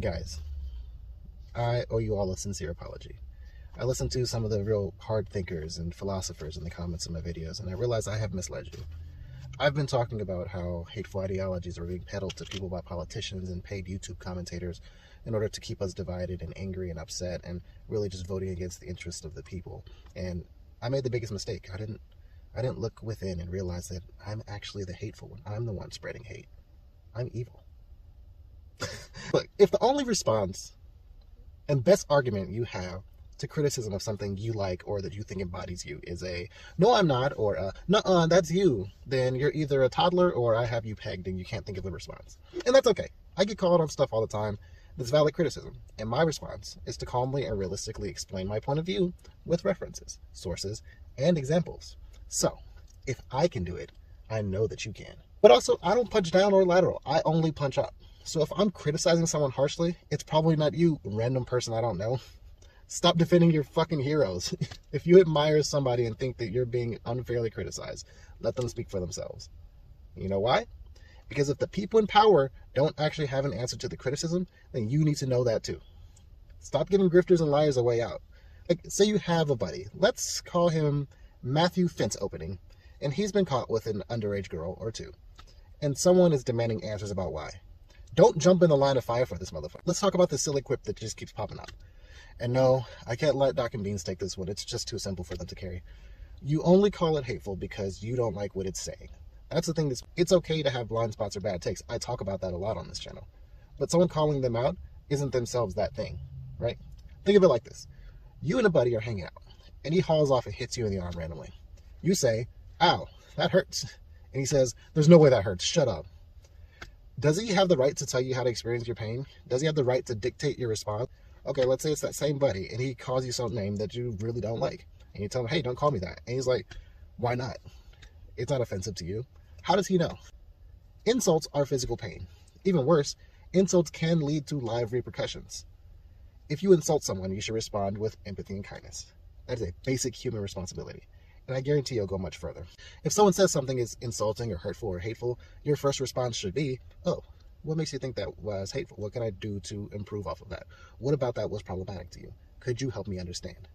Guys, I owe you all a sincere apology. I listened to some of the real hard thinkers and philosophers in the comments of my videos, and I realized I have misled you. I've been talking about how hateful ideologies are being peddled to people by politicians and paid YouTube commentators in order to keep us divided and angry and upset and really just voting against the interests of the people. And I made the biggest mistake. I didn't look within and realize that I'm actually the hateful one. I'm the one spreading hate. I'm evil. Look, if the only response and best argument you have to criticism of something you like or that you think embodies you is a "no I'm not" or a "nuh-uh, that's you," then you're either a toddler or I have you pegged and you can't think of a response. And that's okay. I get called on stuff all the time that's valid criticism, and my response is to calmly and realistically explain my point of view with references, sources, and examples. So if I can do it, I know that you can. But also, I don't punch down or lateral. I only punch up. So if I'm criticizing someone harshly, it's probably not you, random person I don't know. Stop defending your fucking heroes. If you admire somebody and think that you're being unfairly criticized, let them speak for themselves. You know why? Because if the people in power don't actually have an answer to the criticism, then you need to know that too. Stop giving grifters and liars a way out. Like, say you have a buddy. Let's call him Matthew Fence Opening, and he's been caught with an underage girl or two, and someone is demanding answers about why. Don't jump in the line of fire for this motherfucker. Let's talk about this silly quip that just keeps popping up. And no, I can't let Doc and Beans take this one. It's just too simple for them to carry. You only call it hateful because you don't like what it's saying. That's the thing. It's okay to have blind spots or bad takes. I talk about that a lot on this channel. But someone calling them out isn't themselves that thing, right? Think of it like this. You and a buddy are hanging out, and he hauls off and hits you in the arm randomly. You say, "Ow, that hurts." And he says, "There's no way that hurts. Shut up." Does he have the right to tell you how to experience your pain? Does he have the right to dictate your response? Okay, let's say it's that same buddy, and he calls you some name that you really don't like. And you tell him, "Hey, don't call me that." And he's like, "Why not? It's not offensive to you." How does he know? Insults are physical pain. Even worse, insults can lead to live repercussions. If you insult someone, you should respond with empathy and kindness. That is a basic human responsibility. And I guarantee you'll go much further. If someone says something is insulting or hurtful or hateful, your first response should be, "Oh, what makes you think that was hateful? What can I do to improve off of that? What about that was problematic to you? Could you help me understand?"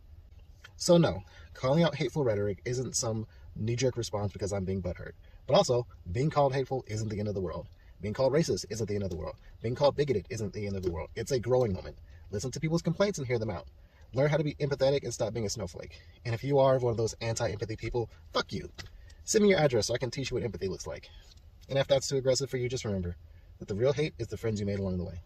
So no, calling out hateful rhetoric isn't some knee-jerk response because I'm being butthurt. But also, being called hateful isn't the end of the world. Being called racist isn't the end of the world. Being called bigoted isn't the end of the world. It's a growing moment. Listen to people's complaints and hear them out. Learn how to be empathetic and stop being a snowflake. And if you are one of those anti-empathy people, fuck you. Send me your address so I can teach you what empathy looks like. And if that's too aggressive for you, just remember that the real hate is the friends you made along the way.